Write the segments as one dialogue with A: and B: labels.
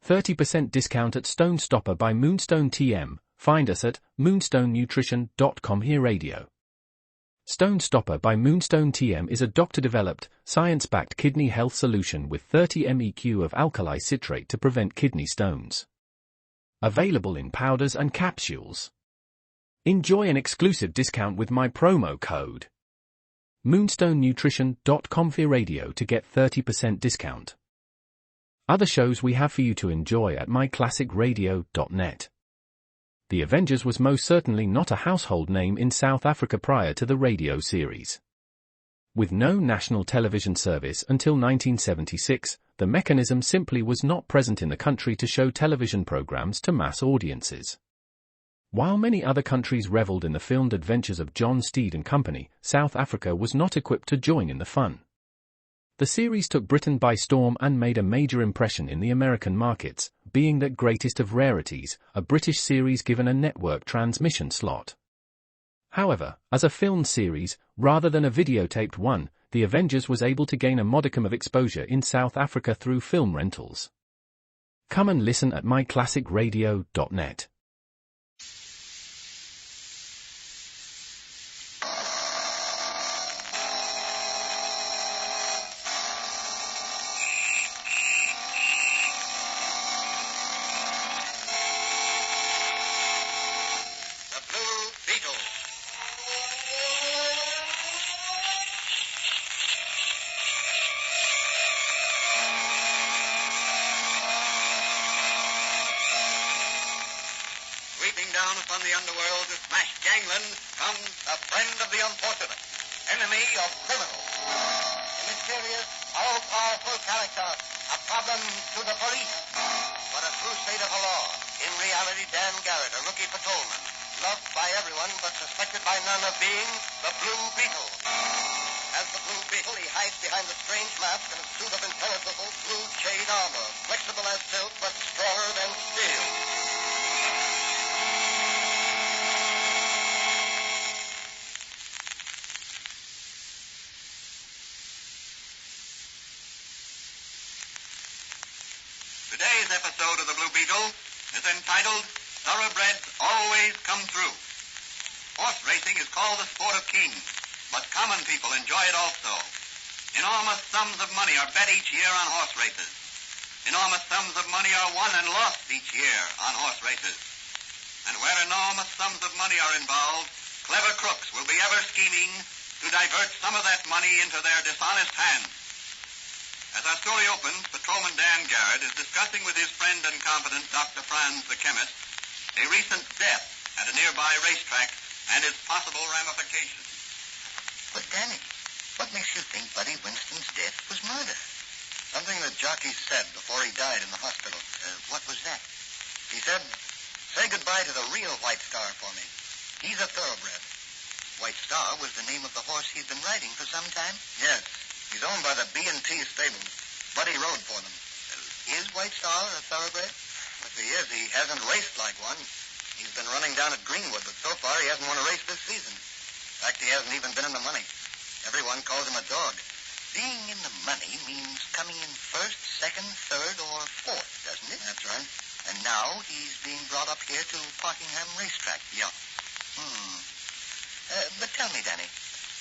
A: 30% discount at Stone Stopper by Moonstone TM. Find us at moonstonenutrition.com. Here radio. Stone Stopper by Moonstone TM is a doctor-developed, science-backed kidney health solution with 30 MEq of alkali citrate to prevent kidney stones. Available in powders and capsules. Enjoy an exclusive discount with my promo code moonstonenutrition.com. Here radio to get 30% discount. Other shows we have for you to enjoy at myclassicradio.net. The Avengers was most certainly not a household name in South Africa prior to the radio series. With no national television service until 1976, the mechanism simply was not present in the country to show television programs to mass audiences. While many other countries reveled in the filmed adventures of John Steed and company, South Africa was not equipped to join in the fun. The series took Britain by storm and made a major impression in the American markets, being that greatest of rarities, a British series given a network transmission slot. However, as a filmed series, rather than a videotaped one, The Avengers was able to gain a modicum of exposure in South Africa through film rentals. Come and listen at myclassicradio.net.
B: Sweeping down upon the underworld to smash gangland comes a friend of the unfortunate, enemy of criminals. A mysterious, all-powerful character, a problem to the police, but a crusader for law. In reality, Dan Garrett, a rookie patrolman, loved by everyone but suspected by none of being the Blue Beetle. As the Blue Beetle, he hides behind the strange mask and a suit of impenetrable blue jade armor, flexible as silk but stronger than steel. Today's episode of the Blue Beetle is entitled Thoroughbreds Always Come Through. Horse racing is called the sport of kings, but common people enjoy it also. Enormous sums of money are bet each year on horse races. Enormous sums of money are won and lost each year on horse races. And where enormous sums of money are involved, clever crooks will be ever scheming to divert some of that money into their dishonest hands. As our story opens, Patrolman Dan Garrett is discussing with his friend and confidant, Dr. Franz, the chemist, a recent death at a nearby racetrack and its possible ramifications.
C: But, Danny, what makes you think Buddy Winston's death was murder?
B: Something that Jockey said before he died in the hospital.
C: What was that?
B: He said, say goodbye to the real White Star for me. He's a thoroughbred.
C: White Star was the name of the horse he'd been riding for some time?
B: Yes. He's owned by the B&T stables. Buddy rode for them.
C: Is White Star a thoroughbred?
B: If he is, he hasn't raced like one. He's been running down at Greenwood, but so far he hasn't won a race this season. In fact, he hasn't even been in the money. Everyone calls him a dog.
C: Being in the money means coming in first, second, third, or fourth, doesn't it?
B: That's right.
C: And now he's being brought up here to Parkingham Racetrack.
B: Yeah.
C: But tell me, Danny,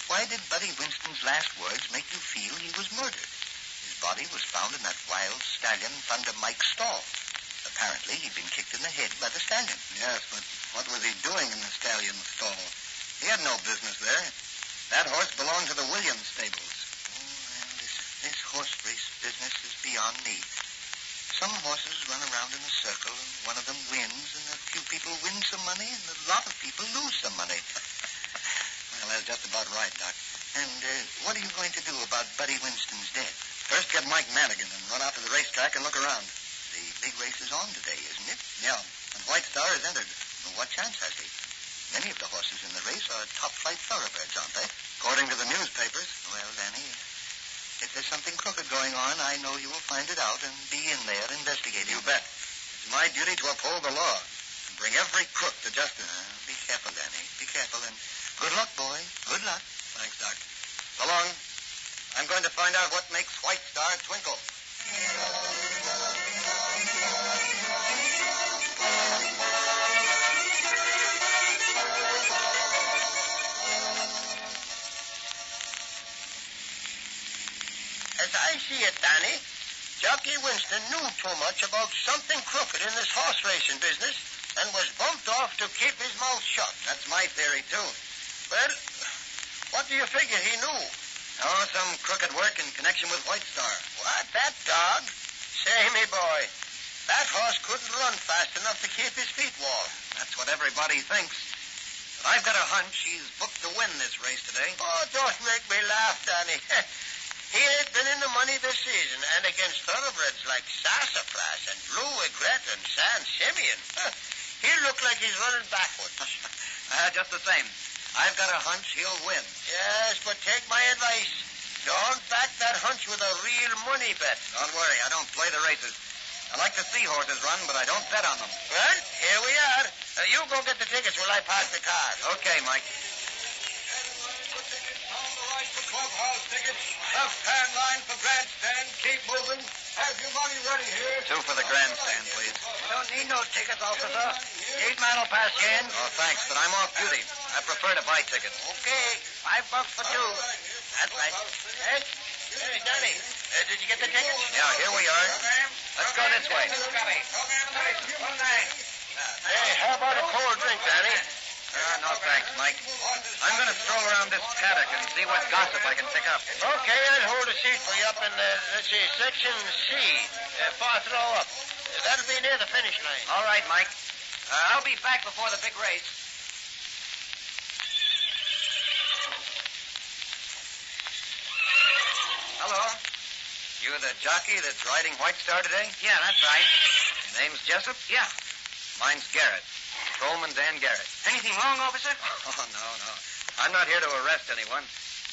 C: why did Buddy Winston's last words make you feel he was murdered? His body was found in that wild stallion under Mike's stall. Apparently, he'd been kicked in the head by the stallion.
B: Yes, but what was he doing in the stallion's stall? He had no business there. That horse belonged to the Williams stables.
C: Oh, well, this horse race business is beyond me. Some horses run around in a circle, and one of them wins, and a few people win some money, and a lot of people lose some money.
B: Well, that's just about right, Doc.
C: And what are you going to do about Buddy Winston's death?
B: First, get Mike Madigan and run out to the racetrack and look around.
C: The big race is on today, isn't it?
B: Yeah, and White Star is entered.
C: Well, what chance has he? Many of the horses in the race are top-flight thoroughbreds, aren't they?
B: According to the newspapers.
C: Well, Danny, if there's something crooked going on, I know you will find it out and be in there investigating.
B: You bet. It's my duty to uphold the law and bring every crook to justice.
C: Be careful, Danny. Be careful, and good luck, boy. Good luck.
B: Thanks, Doc. So long. I'm going to find out what makes White Star twinkle.
C: it, Danny. Jockey Winston knew too much about something crooked in this horse racing business and was bumped off to keep his mouth shut.
B: That's my theory, too.
C: Well, what do you figure he knew?
B: Oh, some crooked work in connection with White Star.
C: What, that dog? Say, me boy, that horse couldn't run fast enough to keep his feet warm.
B: That's what everybody thinks. But I've got a hunch he's booked to win this race today.
C: Oh, don't make me laugh, Danny. He ain't been in the money this season, and against thoroughbreds like Sassafras and Blue Beetle and San Simeon, he looked like he's running backwards.
B: Just the same. I've got a hunch he'll win.
C: Yes, but take my advice. Don't back that hunch with a real money bet.
B: Don't worry, I don't play the races. I like to see horses run, but I don't bet on them.
C: Well, here we are. You go get the tickets while I park the car.
B: Okay, Mike.
D: Clubhouse tickets, left hand line for grandstand, keep moving. Have your money ready here.
B: 2 for the grandstand, please.
C: You don't need no tickets, officer. Gate man will pass you in.
B: Oh, thanks, but I'm off duty. I prefer to buy tickets.
C: Okay, $5 for 2. That's right. Hey, Danny, did you get the tickets?
B: Yeah, here we are. Let's go this way.
C: Hey, how about a cold drink, Danny?
B: No, thanks, Mike. I'm going to stroll around this paddock and see what gossip I can pick up.
C: Okay, I'll hold a seat for you up in, let's see, section C, far throw up. That'll be near the finish line.
B: All right, Mike. I'll be back before the big race. Hello. You the jockey that's riding White Star today?
E: Yeah, that's right.
B: Name's Jessup?
E: Yeah.
B: Mine's Garrett. Patrolman Dan Garrett.
E: Anything wrong, officer?
B: Oh, no. I'm not here to arrest anyone.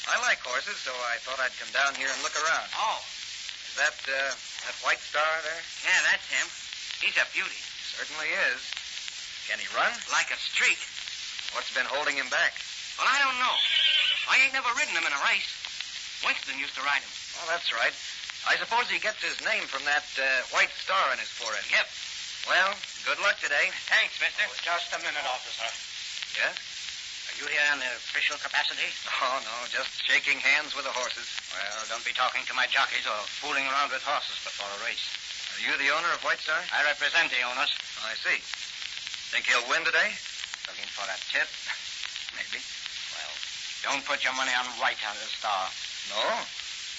B: I like horses, so I thought I'd come down here and look around.
E: Oh.
B: Is that White Star there?
E: Yeah, that's him. He's a beauty.
B: Certainly is. Can he run?
E: Like a streak.
B: What's been holding him back?
E: Well, I don't know. I ain't never ridden him in a race. Winston used to ride him.
B: Oh, that's right. I suppose he gets his name from that white star on his forehead.
E: Yep.
B: Well, good luck today.
E: Thanks, mister.
D: Just a minute, officer.
B: Yes?
E: Are you here in official capacity?
B: Oh, no, just shaking hands with the horses.
E: Well, don't be talking to my jockeys or fooling around with horses before a race.
B: Are you the owner of White Star?
E: I represent the owners.
B: I see. Think he'll win today?
E: Looking for a tip?
B: Maybe.
E: Well, don't put your money on White Star.
B: No?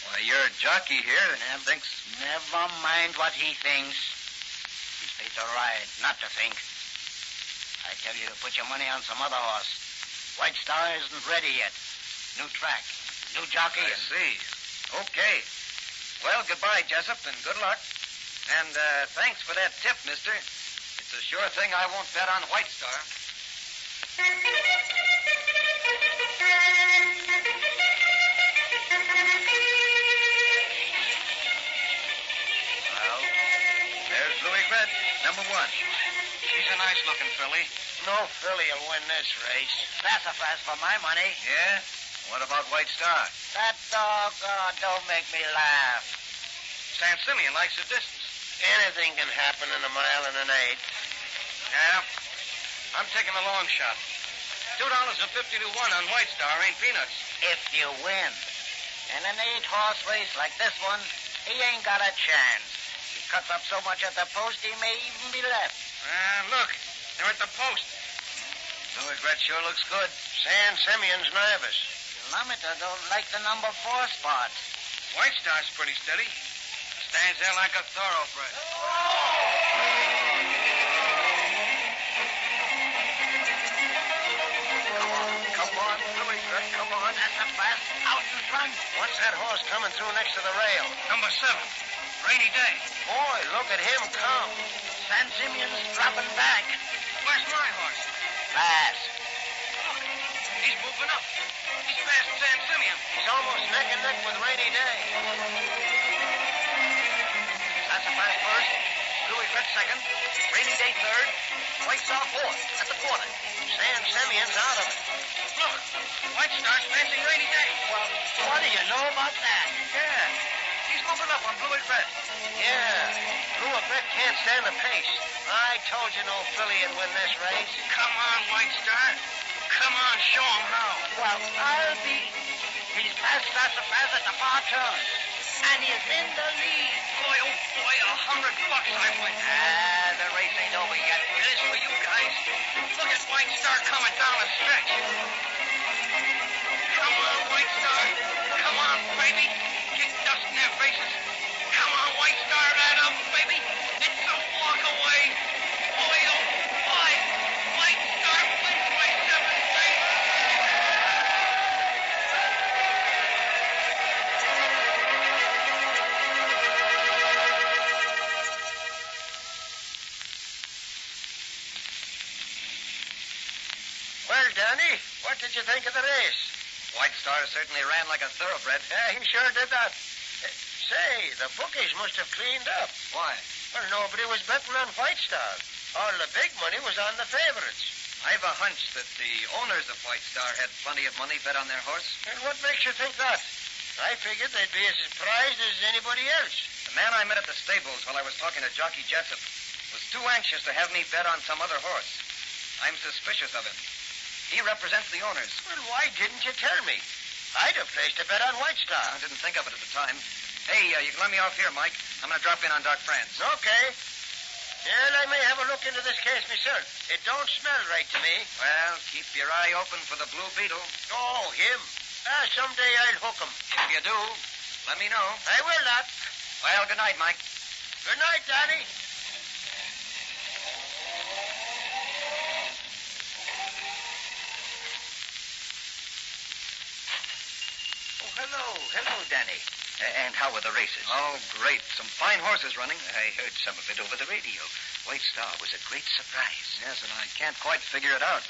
B: Why, your jockey here thinks...
E: Never mind what he thinks. He's paid to ride, not to think. I tell you to put your money on some other horse. White Star isn't ready yet. New track, new jockey.
B: I see. Okay. Well, goodbye, Jessup, and good luck. And thanks for that tip, mister. It's a sure thing I won't bet on White Star. Well, there's Louis Red, number 1.
E: She's a nice-looking filly.
C: No filly will win this race.
E: Sassafras for my money.
B: Yeah? What about White Star?
E: That dog, don't make me laugh.
B: San Simeon likes the distance.
C: Anything can happen in a mile and an eighth.
B: Yeah? I'm taking a long shot. $2.50 to 1 on White Star ain't peanuts.
E: If you win. In an 8-horse race like this one, he ain't got a chance. He cuts up so much at the post, he may even be left.
B: Look, they're at the post. Louis Red sure looks good.
C: San Simeon's nervous.
E: Kilometer don't like the number 4 spot.
B: White Star's pretty steady. Stands there like a thoroughbred.
C: Come on, Louis Red, come on.
E: That's a fast out in front.
C: What's that horse coming through next to the rail?
B: Number 7. Rainy day.
C: Boy, look at him come.
E: San Simeon's dropping back.
B: Where's my horse?
E: Fast.
B: Look, he's moving up. He's past San Simeon.
C: He's almost neck and neck with Rainy Day.
E: Sassafras first. Louis Red second. Rainy Day third. White Star fourth. At the corner.
C: San Simeon's out of it.
B: Look, White Star's passing Rainy Day.
E: Well, what do you know about that?
B: Yeah, he's moving up on Blue Red.
C: Yeah. Blue Beetle can't stand the pace. I told you no filly would win this race.
B: Come on, White Star. Come on, show him how.
E: Well, I'll be... He's past Sassafras at the far turn. and is in the lead.
D: Boy, oh boy, $100 I win.
E: The race ain't over yet.
D: It is for you guys. Look at White Star coming down the stretch. Come on, White Star. Come on, baby. Kick dust in their faces. Come on, White Star, add up, baby. It's a walk away. Boy, oh boy. White Star wins by 7 feet.
C: Well, Danny, what did you think of the race?
E: White Star certainly ran like a thoroughbred.
C: Yeah, he sure did that. Say, the bookies must have cleaned up.
E: Why?
C: Well, nobody was betting on White Star. All the big money was on the favorites.
E: I've a hunch that the owners of White Star had plenty of money bet on their horse.
C: And what makes you think that? I figured they'd be as surprised as anybody else.
E: The man I met at the stables while I was talking to Jockey Jessup was too anxious to have me bet on some other horse. I'm suspicious of him. He represents the owners.
C: Well, why didn't you tell me? I'd have placed a bet on White Star.
E: I didn't think of it at the time. Hey, you can let me off here, Mike. I'm going to drop in on Doc Franz.
C: Okay. Well, I may have a look into this case myself. It don't smell right to me.
E: Well, keep your eye open for the Blue Beetle.
C: Oh, him. Someday I'll hook him.
E: If you do, let me know.
C: I will not.
E: Well, good night, Mike.
C: Good night, Danny. Oh, hello, Danny. And how were the races?
E: Oh, great. Some fine horses running.
C: I heard some of it over the radio. White Star was a great surprise.
E: Yes, and I can't quite figure it out.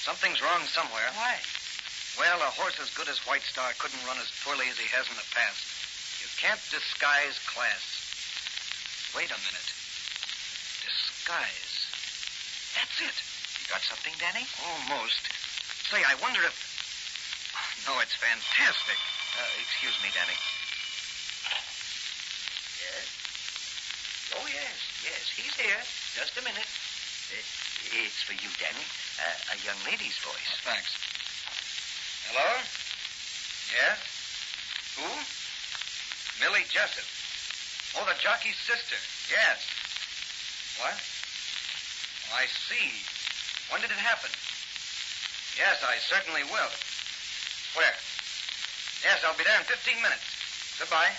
E: Something's wrong somewhere.
C: Why?
E: Well, a horse as good as White Star couldn't run as poorly as he has in the past. You can't disguise class. Wait a minute. Disguise.
C: That's it. You got something, Danny?
E: Almost. Say, I wonder if... No, it's fantastic.
C: Excuse me, Danny. Yes? Oh, yes. Yes, he's here. Just a minute. It's for you, Danny. A young lady's voice.
E: Oh, thanks. Hello? Yeah? Who? Millie Jessup. Oh, the jockey's sister. Yes. What? Oh, I see. When did it happen? Yes, I certainly will. Where? Yes, I'll be there in 15 minutes. Goodbye.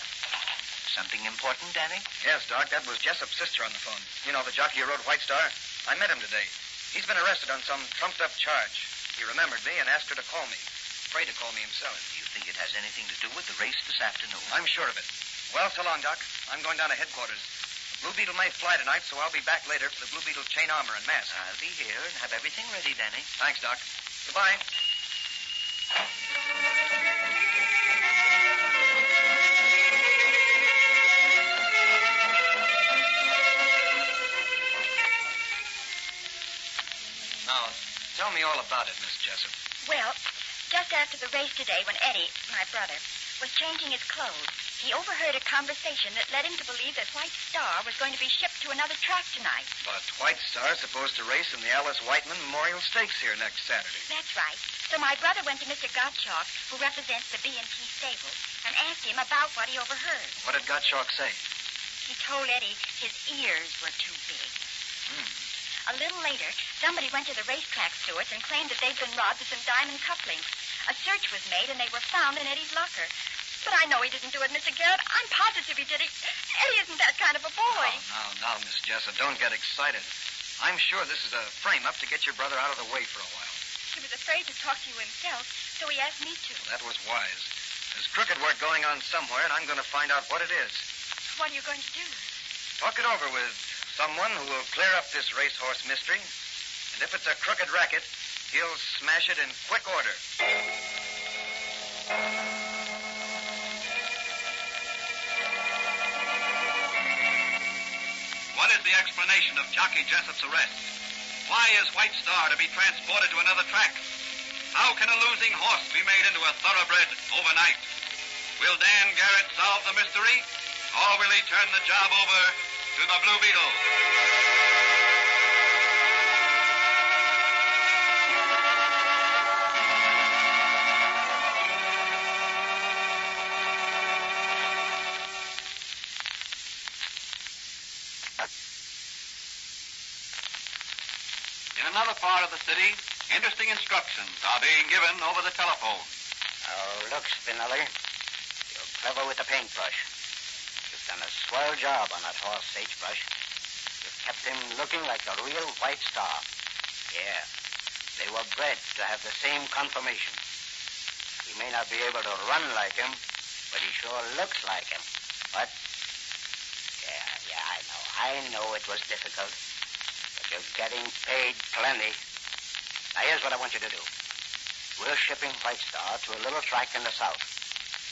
C: Something important, Danny?
E: Yes, Doc, that was Jessup's sister on the phone. You know, the jockey who rode White Star. I met him today. He's been arrested on some trumped-up charge. He remembered me and asked her to call me. Afraid to call me himself.
C: Do you think it has anything to do with the race this afternoon?
E: I'm sure of it. Well, so long, Doc. I'm going down to headquarters. The Blue Beetle may fly tonight, so I'll be back later for the Blue Beetle chain armor and mask.
C: I'll be here and have everything ready, Danny.
E: Thanks, Doc. Goodbye. Now, tell me all about it, Miss Jessup.
F: Well, just after the race today, when Eddie, my brother, was changing his clothes, he overheard a conversation that led him to believe that White Star was going to be shipped to another track tonight.
E: But White Star's supposed to race in the Alice Whiteman Memorial Stakes here next Saturday.
F: That's right. So my brother went to Mr. Gottschalk, who represents the B&T stables, and asked him about what he overheard.
E: What did Gottschalk say?
F: He told Eddie his ears were too big. A little later, somebody went to the racetrack stewards and claimed that they'd been robbed of some diamond cufflinks. A search was made, and they were found in Eddie's locker. But I know he didn't do it, Mr. Garrett. I'm positive he did it. Eddie isn't that kind of a boy.
E: Oh, now, Miss Jessup, don't get excited. I'm sure this is a frame-up to get your brother out of the way for a while.
F: He was afraid to talk to you himself, so he asked me to.
E: Well, that was wise. There's crooked work going on somewhere, and I'm going to find out what it is.
F: What are you going to do?
E: Talk it over with someone who will clear up this racehorse mystery. And if it's a crooked racket, he'll smash it in quick order.
B: What is the explanation of Jockey Jessup's arrest? Why is White Star to be transported to another track? How can a losing horse be made into a thoroughbred overnight? Will Dan Garrett solve the mystery, or will he turn the job over to the Blue Beetle? In another part of the city, interesting instructions are being given over the telephone.
E: Oh, look, Spinelli. You're clever with the paintbrush. You've done a swell job on that horse, Sagebrush. You've kept him looking like the real White Star. Yeah, they were bred to have the same conformation. He may not be able to run like him, but he sure looks like him. But, yeah, I know it was difficult. But you're getting paid plenty. Now, here's what I want you to do. We're shipping White Star to a little track in the south.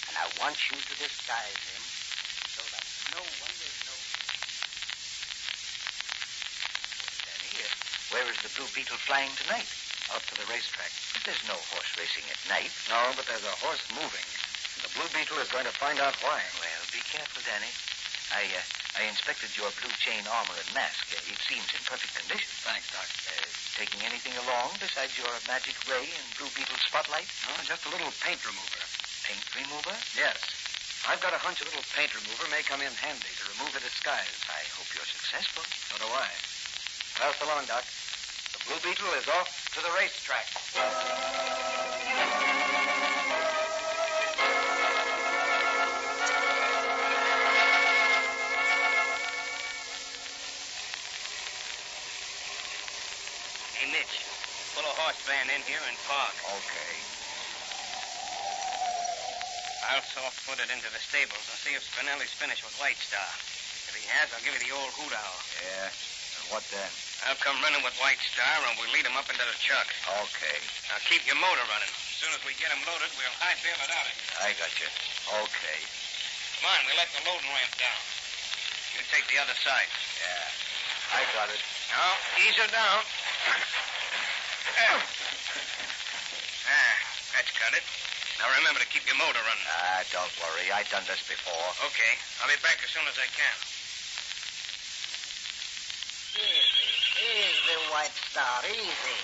E: And I want you to disguise him so that no one will know.
C: Danny, where is the Blue Beetle flying tonight?
G: Out to the racetrack.
C: But there's no horse racing at night.
G: No, but there's a horse moving. The Blue Beetle is going to find out why.
C: Well, be careful, Danny. I inspected your blue chain armor and mask. It seems in perfect condition.
G: Thanks, Doc.
C: Taking anything along besides your magic ray and Blue Beetle spotlight?
G: No, just a little paint remover.
C: Paint remover?
G: Yes. I've got a hunch a little paint remover may come in handy to remove the disguise.
C: I hope you're successful.
G: So do I. Well, so long, Doc. The Blue Beetle is off to the racetrack.
E: Hey, Mitch, pull a horse van in here and park.
C: Okay.
E: I'll soft-foot it into the stables and see if Spinelli's finished with White Star. If he has, I'll give you the old hoot owl.
C: Yeah. And what then?
E: I'll come running with White Star, and we'll lead him up into the truck.
C: Okay.
E: Now, keep your motor running. As soon as we get him loaded, we'll hightail it out of here.
C: I got you. Okay.
E: Come on, we let the loading ramp down. You take the other side.
C: Yeah. I got it.
E: Now, ease her down. That's got it. Now, remember to keep your motor running.
C: Don't worry. I've done this before.
E: Okay. I'll be back as soon as I can. Easy, White Star, easy.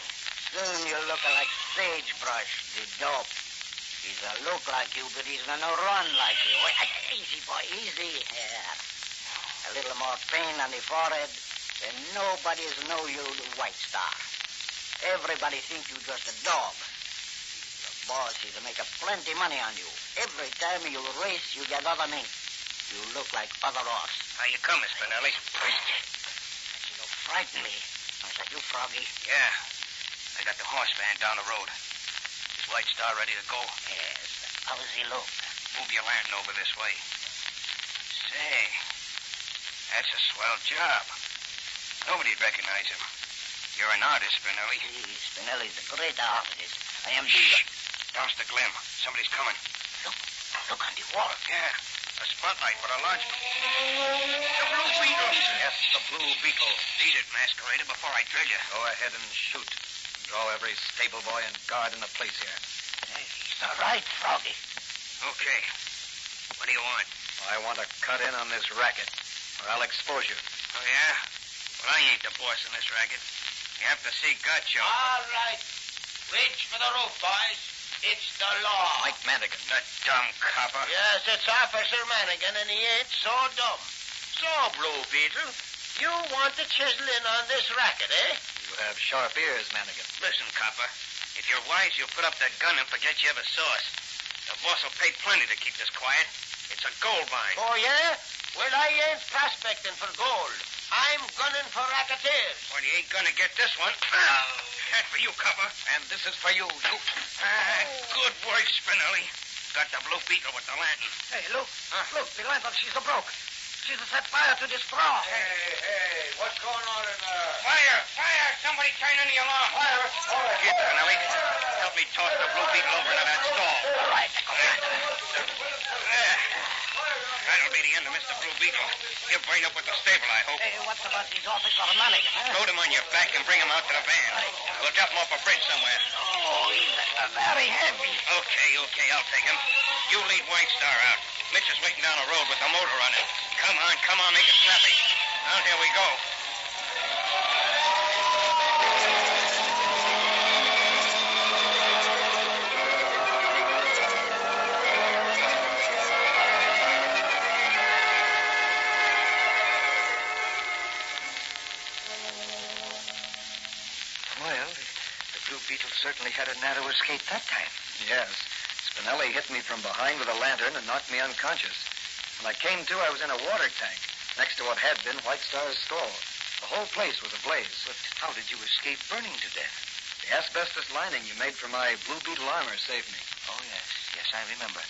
E: Soon you'll look like Sagebrush, the dope. He's a look like you, but he's gonna run like you. Easy, boy, easy. Yeah. A little more pain on the forehead, and nobody's know you the White Star. Everybody think you just a dog. The boss is to make a plenty money on you. Every time you race, you get other meat. You look like other horse. How you coming, Spinelli? You frighten me. Is that you, Froggy? Yeah. I got the horse van down the road. Is White Star ready to go? Yes. How does he look? Move your lantern over this way. Say, that's a swell job. Nobody'd recognize him. You're an artist, Spinelli. Spinelli's a great artist. I am the... Shh. Douse the glim. Somebody's coming. Look on the wall. Yeah. A spotlight with a large... The Blue Beetle.
G: Yes, the Blue Beetle.
E: Beat it, masquerader, before I drill you.
G: Go ahead and shoot. Draw every stable boy and guard in the place here.
E: Hey, he's all right, Froggy. Okay. What do you want?
G: I want to cut in on this racket, or I'll expose you.
E: Oh, yeah? Well, I ain't the boss in this racket. You have to see gut show.
D: All right. Reach for the roof, boys. It's the law.
G: Mike Madigan.
E: The dumb copper.
D: Yes, it's Officer Manigan, and he ain't so dumb. So, Blue Beetle, you want to chisel in on this racket, eh?
G: You have sharp ears, Madigan.
E: Listen, copper. If you're wise, you'll put up that gun and forget you ever saw us. The boss will pay plenty to keep this quiet. It's a gold mine.
D: Oh, yeah? Well, I ain't prospecting for gold. I'm gunning for racketeers.
E: Well, you ain't gonna get this one. That's for you, copper.
G: And this is for you.
E: Good work, Spinelli. Got the Blue Beetle with the lantern.
D: Hey, look. Look, the lantern, she's broke. She's set fire to this straw.
B: Hey, what's going on in there?
E: Fire! Fire! Somebody turn in the alarm.
B: Fire! All right.
E: Here, Spinelli. Help me toss the Blue Beetle over into that stall.
D: All right,
E: There. That'll be the end of Mr. Blue Beetle. He'll burn up with the stable, I hope.
D: Hey, what's about these Officer Manigan, huh?
E: Load him on your back and bring him out to the van. We'll drop him off a bridge somewhere.
D: Oh, he's very heavy.
E: Okay, I'll take him. You lead White Star out. Mitch is waiting down the road with the motor running. Come on, make it snappy. Out here we go.
C: Come Beetle certainly had a narrow escape that time.
G: Yes. Spinelli hit me from behind with a lantern and knocked me unconscious. When I came to, I was in a water tank next to what had been White Star's stall. The whole place was ablaze.
C: But how did you escape burning to death?
G: The asbestos lining you made for my Blue Beetle armor saved me.
C: Oh, yes. Yes, I remember.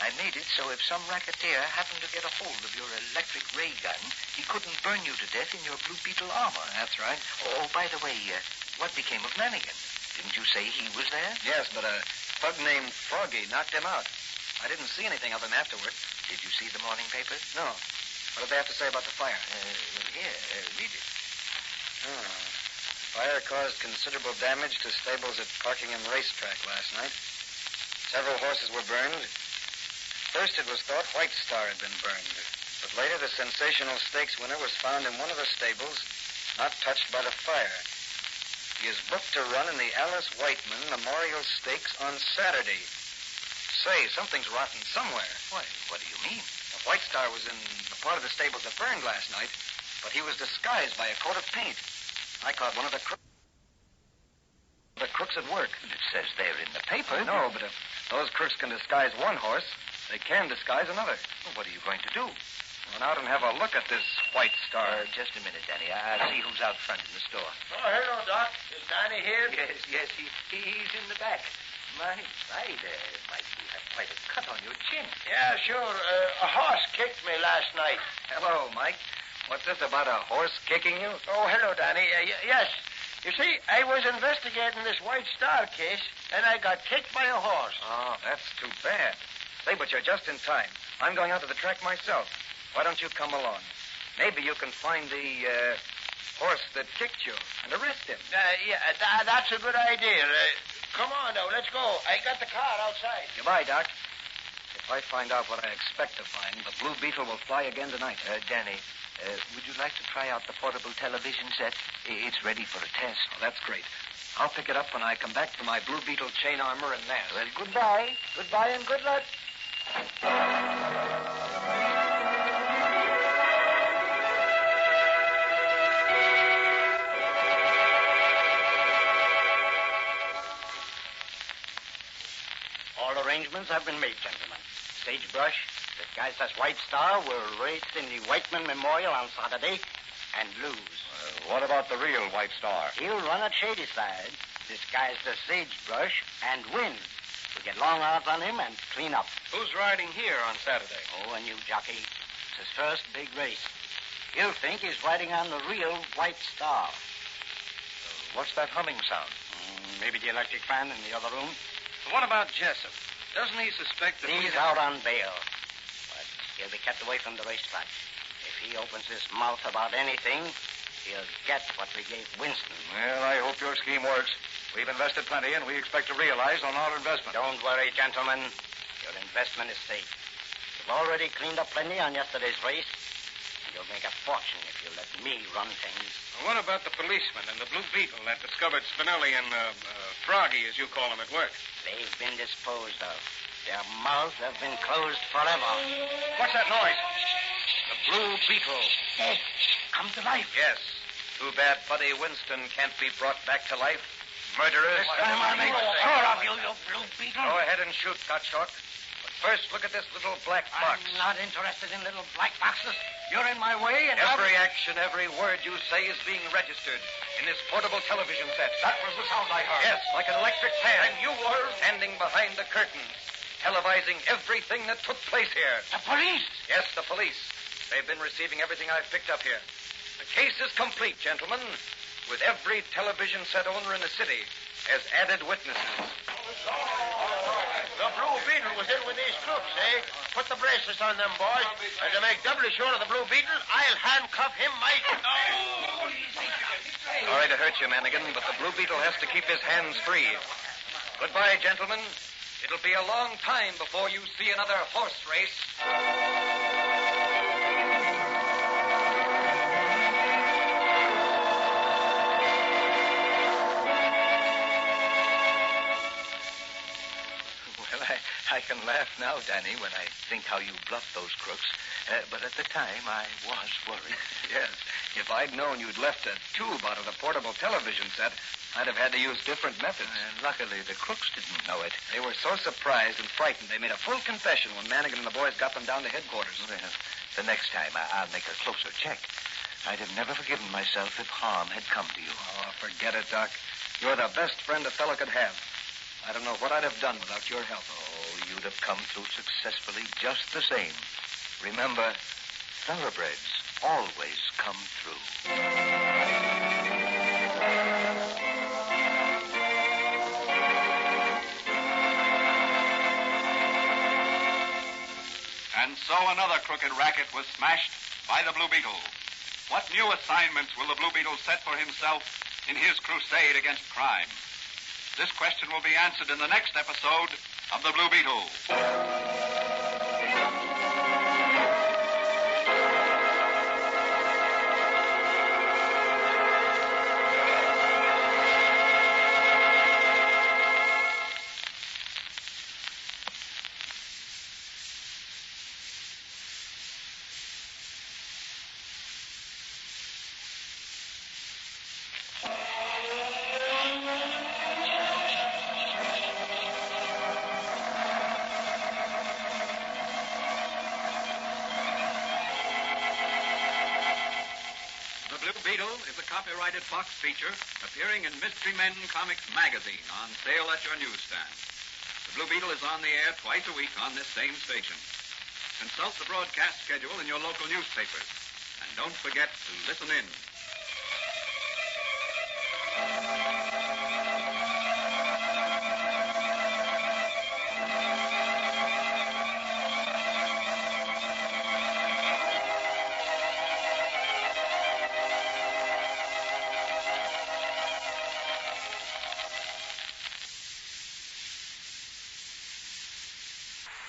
C: I made it so if some racketeer happened to get a hold of your electric ray gun, he couldn't burn you to death in your Blue Beetle armor.
G: That's right.
C: Oh, by the way, what became of Lanigan? Didn't you say he was there?
G: Yes, but a thug named Froggy knocked him out. I didn't see anything of him afterward.
C: Did you see the morning paper?
G: No. What did they have to say about the fire?
C: Here, read it.
G: Fire caused considerable damage to stables at Parkingham Racetrack last night. Several horses were burned. First, it was thought White Star had been burned. But later, the sensational stakes winner was found in one of the stables, not touched by the fire. He is booked to run in the Alice Whiteman Memorial Stakes on Saturday. Say, something's rotten somewhere.
C: Why, what do you mean?
G: The White Star was in the part of the stables that burned last night, but he was disguised by a coat of paint. I caught one of the crooks at work.
C: It says there in the paper.
G: No, but if those crooks can disguise one horse, they can disguise another.
C: Well, what are you going to do?
G: Run out and have a look at this White Star.
C: Just a minute, Danny. I'll see who's out front in the store.
D: Oh, hello, Doc. Is Danny here?
C: Yes, he's in the back. My, there might be quite a cut on your chin.
D: Yeah, sure. A horse kicked me last night.
G: Hello, Mike. What's this about a horse kicking you?
D: Oh, hello, Danny. Yes. You see, I was investigating this White Star case, and I got kicked by a horse.
G: Oh, that's too bad. Say, but you're just in time. I'm going out to the track myself. Why don't you come along? Maybe you can find the horse that kicked you and arrest him.
D: That's a good idea. Come on, now, let's go. I got the car outside.
G: Goodbye, Doc. If I find out what I expect to find, the Blue Beetle will fly again tonight.
C: Danny, would you like to try out the portable television set? It's ready for a test.
G: Oh, that's great. I'll pick it up when I come back for my Blue Beetle chain armor and mask.
C: Well, goodbye.
D: Goodbye and good luck.
E: All arrangements have been made, gentlemen. Sagebrush, disguised as White Star, will race in the Whiteman Memorial on Saturday and lose.
G: What about the real White Star?
E: He'll run at Shadyside, disguised as Sagebrush, and win. We'll get long odds on him and clean up.
G: Who's riding here on Saturday?
E: Oh, a new jockey. It's his first big race. He'll think he's riding on the real White Star.
G: What's that humming sound?
E: Maybe the electric fan in the other room.
G: What about Jessup? Doesn't he suspect that
E: He's out on bail. But he'll be kept away from the racetrack. If he opens his mouth about anything, he'll get what we gave Winston.
G: Well, I hope your scheme works. We've invested plenty, and we expect to realize on our investment.
E: Don't worry, gentlemen. Your investment is safe. You've already cleaned up plenty on yesterday's race. You'll make a fortune if you let me run things.
H: What about the policeman and the Blue Beetle that discovered Spinelli and Froggy, as you call him, at work?
E: They've been disposed of. Their mouths have been closed forever.
H: What's that noise?
G: The Blue Beetle.
E: Dead. Come to life.
G: Yes. Too bad Buddy Winston can't be brought back to life. Murderers.
E: Come on, make sure of you, you Blue Beetle.
G: Go ahead and shoot, Gottschalk. But first, look at this little black box.
E: I'm not interested in little black boxes. You're in my way, and
G: Every action, every word you say is being registered in this portable television set.
E: That was the sound I heard.
G: Yes, like an electric fan.
E: And you were?
G: Standing behind the curtains, televising everything that took place here.
E: The police.
G: Yes, the police. They've been receiving everything I've picked up here. The case is complete, gentlemen, with every television set owner in the city as added witnesses.
D: The Blue Beetle was in with these crooks, eh? Put the bracelets on them, boys. And to make doubly sure of the Blue Beetle, I'll handcuff him
G: Sorry to hurt you, Manigan, but the Blue Beetle has to keep his hands free. Goodbye, gentlemen. It'll be a long time before you see another horse race.
I: I can laugh now, Danny, when I think how you bluffed those crooks. But at the time, I was worried.
G: Yes. If I'd known you'd left a tube out of the portable television set, I'd have had to use different methods.
I: And luckily, the crooks didn't know it.
G: They were so surprised and frightened, they made a full confession when Manigan and the boys got them down to headquarters.
I: Well, the next time, I'll make a closer check. I'd have never forgiven myself if harm had come to you.
G: Oh, forget it, Doc. You're the best friend a fellow could have. I don't know what I'd have done without your help.
I: Oh, you'd have come through successfully just the same. Remember, thoroughbreds always come through.
B: And so another crooked racket was smashed by the Blue Beetle. What new assignments will the Blue Beetle set for himself in his crusade against crime? This question will be answered in the next episode of the Blue Beetle. The Blue Beetle is a copyrighted Fox feature appearing in Mystery Men Comics magazine on sale at your newsstand. The Blue Beetle is on the air twice a week on this same station. Consult the broadcast schedule in your local newspapers. And don't forget to listen in.